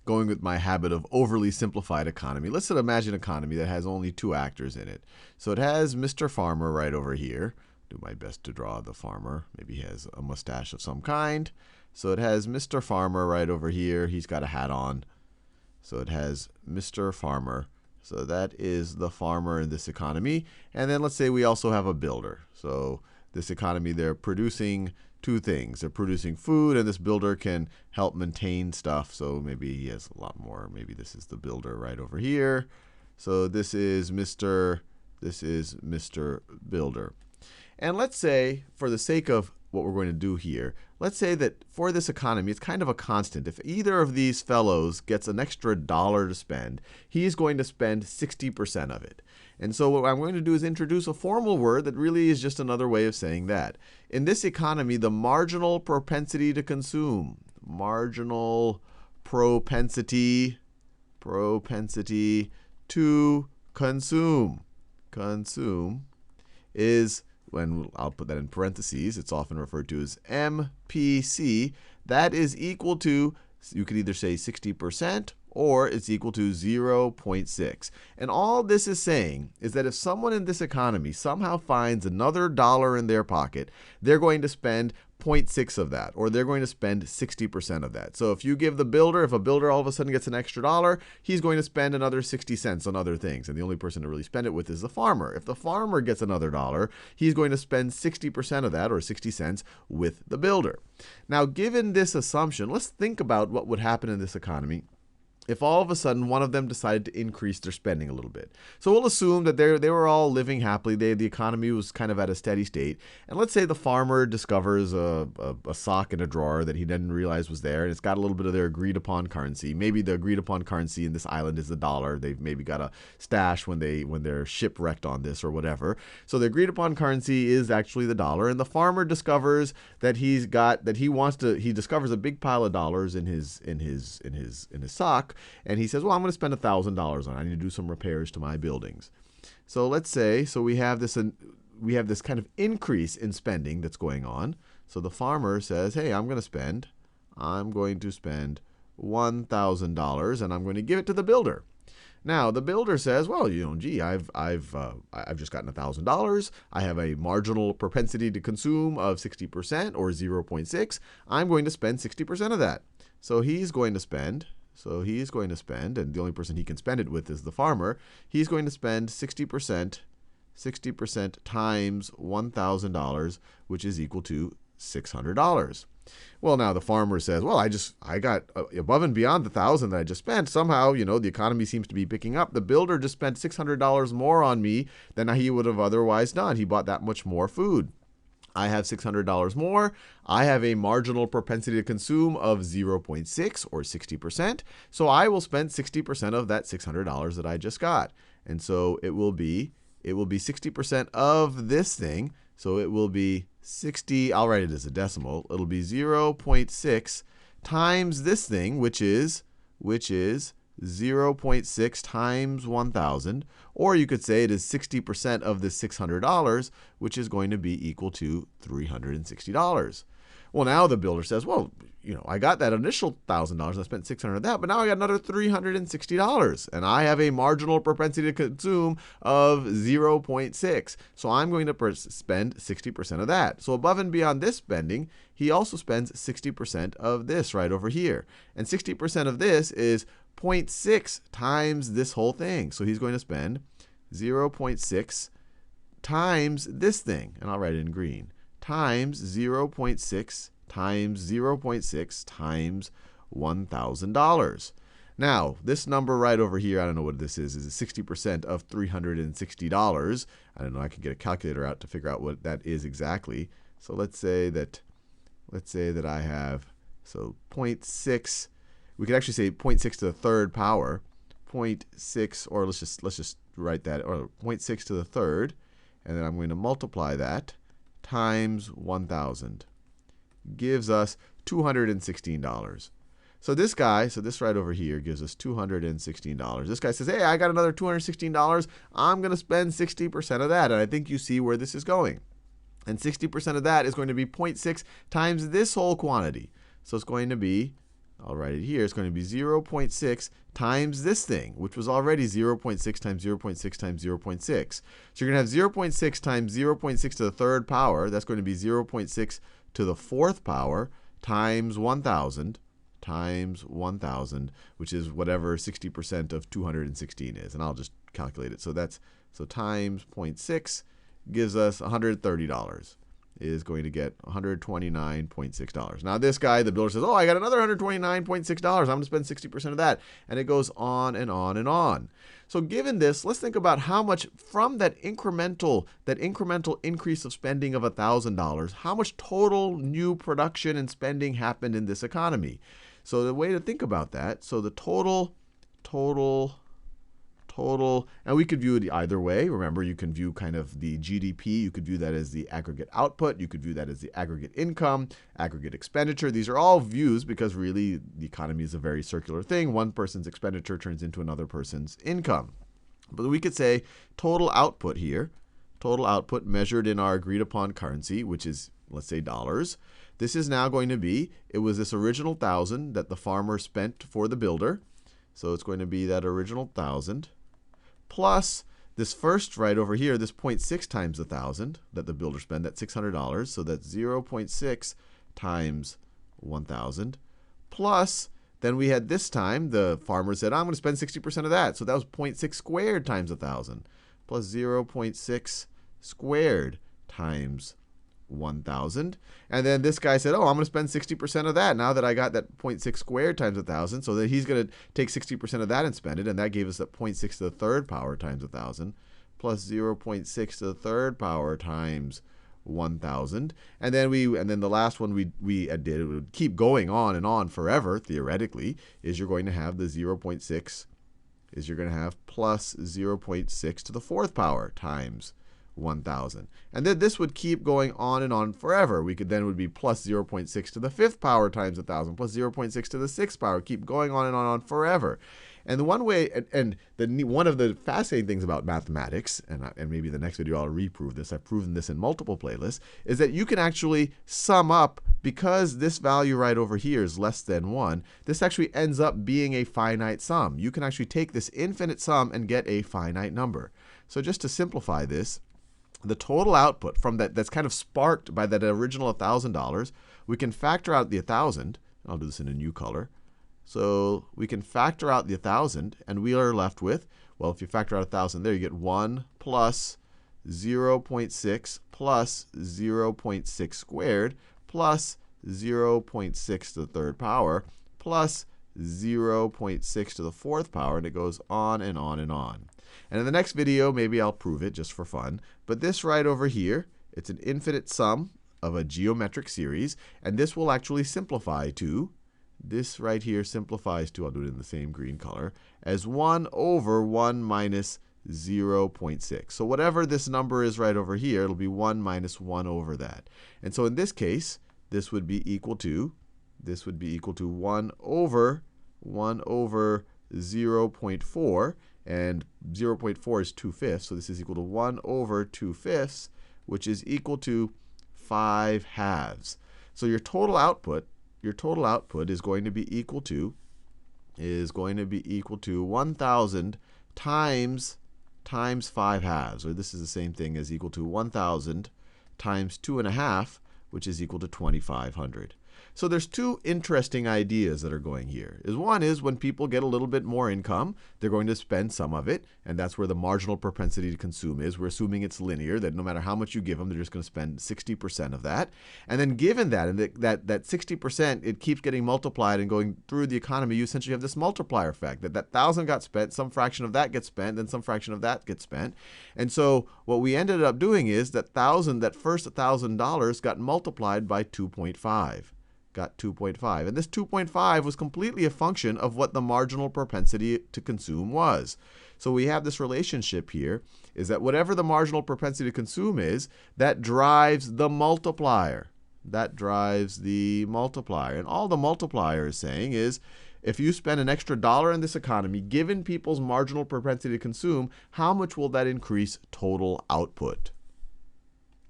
going with my habit of overly simplified economy. Let's imagine an economy that has only two actors in it. So it has Mr. Farmer right over here. Do my best to draw the farmer. Maybe he has a mustache of some kind. So it has Mr. Farmer right over here. He's got a hat on. So it has Mr. Farmer. So that is the farmer in this economy. And then let's say we also have a builder. So this economy, they're producing two things. They're producing food, and this builder can help maintain stuff. So maybe he has a lot more. Maybe this is the builder right over here. So this is Mr. Builder. And let's say, for the sake of what we're going to do here, let's say that for this economy, it's kind of a constant. If either of these fellows gets an extra dollar to spend, he's going to spend 60% of it. And so what I'm going to do is introduce a formal word that really is just another way of saying that. In this economy, the marginal propensity to consume, marginal propensity to consume is, when I'll put that in parentheses, it's often referred to as MPC. That is equal to, you could either say 60% or it's equal to 0.6. And all this is saying is that if someone in this economy somehow finds another dollar in their pocket, they're going to spend 0.6 of that, or they're going to spend 60% of that. So if you give the builder, if a builder all of a sudden gets an extra dollar, he's going to spend another 60 cents on other things. And the only person to really spend it with is the farmer. If the farmer gets another dollar, he's going to spend 60% of that, or 60 cents, with the builder. Now, given this assumption, let's think about what would happen in this economy if all of a sudden one of them decided to increase their spending a little bit. So we'll assume that they were all living happily. The economy was kind of at a steady state. And let's say the farmer discovers a sock in a drawer that he didn't realize was there, and it's got a little bit of their agreed upon currency. Maybe the agreed upon currency in this island is the dollar. They've maybe got a stash when they're shipwrecked on this or whatever. So the agreed upon currency is actually the dollar, and the farmer discovers that he discovers a big pile of dollars in his sock. And he says, well, I'm going to spend $1,000 on it. I need to do some repairs to my buildings. So let's say, we have this kind of increase in spending that's going on. So the farmer says, hey, I'm going to spend $1,000, and I'm going to give it to the builder. Now, the builder says, well, gee, I've just gotten $1,000. I have a marginal propensity to consume of 60%, or 0.6. I'm going to spend 60% of that. So he's going to spend, and the only person he can spend it with is the farmer. He's going to spend 60% times $1,000, which is equal to $600. Well, now the farmer says, well, I got above and beyond the $1,000 that I just spent. Somehow, the economy seems to be picking up. The builder just spent $600 more on me than he would have otherwise done. He bought that much more food. I have $600 more. I have a marginal propensity to consume of 0.6, or 60%. So I will spend 60% of that $600 that I just got. And so it will be 60% of this thing. So it will be 60, I'll write it as a decimal. It'll be 0.6 times this thing, which is 0.6 times 1,000, or you could say it is 60% of this $600, which is going to be equal to $360. Well, now the builder says, well, I got that initial $1,000, I spent $600 of that, but now I got another $360, and I have a marginal propensity to consume of 0.6. So I'm going to spend 60% of that. So above and beyond this spending, he also spends 60% of this right over here. And 60% of this is 0.6 times this whole thing. So he's going to spend 0.6 times this thing, and I'll write it in green, times 0.6 times 0.6 times $1,000. Now, this number right over here, I don't know what this is 60% of $360. I don't know, I could get a calculator out to figure out what that is exactly. So let's say that I have, 0.6, we could actually say 0.6 to the third power, 0.6, or let's just write that, or 0.6 to the third, and then I'm going to multiply that times 1,000. Gives us $216. So this right over here gives us $216. This guy says, hey, I got another $216. I'm going to spend 60% of that. And I think you see where this is going. And 60% of that is going to be 0.6 times this whole quantity. So it's going to be, I'll write it here. It's going to be 0.6 times this thing, which was already 0.6 times 0.6 times 0.6. So you're going to have 0.6 times 0.6 to the third power. That's going to be 0.6 to the fourth power times 1,000 times 1,000, which is whatever 60% of 216 is. And I'll just calculate it. So times 0.6 gives us $130. Is going to get $129.6. Now this guy, the builder says, oh, I got another $129.6. I'm going to spend 60% of that. And it goes on and on and on. So given this, let's think about how much from that incremental increase of spending of $1,000, how much total new production and spending happened in this economy. So the way to think about that, so the total, and we could view it either way. Remember, you can view kind of the GDP. You could view that as the aggregate output. You could view that as the aggregate income, aggregate expenditure. These are all views because really the economy is a very circular thing. One person's expenditure turns into another person's income. But we could say total output here, total output measured in our agreed upon currency, which is, let's say, dollars. This is now going to be, it was this original 1,000 that the farmer spent for the builder. So it's going to be that original 1,000. Plus this first right over here, this 0.6 times 1,000 that the builder spent, that's $600. So that's 0.6 times 1,000. Plus, then we had this time, the farmer said, I'm going to spend 60% of that. So that was 0.6 squared times 1,000 plus 0.6 squared times 1,000. And then this guy said, oh, I'm going to spend 60% of that now that I got that 0.6 squared times 1,000. So that he's going to take 60% of that and spend it. And that gave us that 0.6 to the third power times 1,000 plus 0.6 to the third power times 1,000. And then the last one we did, it would keep going on and on forever, theoretically, is you're going to have the 0.6, is you're going to have plus 0.6 to the fourth power times 1,000. And then this would keep going on and on forever. We could then would be plus 0.6 to the fifth power times 1,000 plus 0.6 to the sixth power, keep going on and on forever. And the one way, one of the fascinating things about mathematics, and maybe the next video I'll reprove this, I've proven this in multiple playlists, is that you can actually sum up, because this value right over here is less than 1, this actually ends up being a finite sum. You can actually take this infinite sum and get a finite number. So just to simplify this, the total output from that's kind of sparked by that original $1,000, we can factor out the 1,000. I'll do this in a new color. So we can factor out the 1,000, and we are left with, well, if you factor out 1,000 there, you get 1 plus 0.6 plus 0.6 squared plus 0.6 to the third power plus 0.6 to the fourth power, and it goes on and on and on. And in the next video, maybe I'll prove it just for fun. But this right over here, it's an infinite sum of a geometric series. And this will actually simplify to, this right here simplifies to, I'll do it in the same green color, as 1 over 1 minus 0.6. So whatever this number is right over here, it'll be 1 minus 1 over that. And so in this case, this would be equal to 1 over 0.4. And 0.4 is 2/5, so this is equal to 1 over 2/5, which is equal to 5/2. So your total output is going to be equal to 1,000 times 5/2, or this is the same thing as equal to 1,000 times 2.5, which is equal to 2,500. So there's two interesting ideas that are going here. One is when people get a little bit more income, they're going to spend some of it, and that's where the marginal propensity to consume is. We're assuming it's linear, that no matter how much you give them, they're just going to spend 60% of that. And then given that, and that 60%, it keeps getting multiplied and going through the economy, you essentially have this multiplier effect, that 1,000 got spent, some fraction of that gets spent, then some fraction of that gets spent. And so what we ended up doing is that first $1,000 got multiplied by 2.5. Got 2.5. And this 2.5 was completely a function of what the marginal propensity to consume was. So we have this relationship here, is that whatever the marginal propensity to consume is, that drives the multiplier. That drives the multiplier. And all the multiplier is saying is, if you spend an extra $1 in this economy, given people's marginal propensity to consume, how much will that increase total output?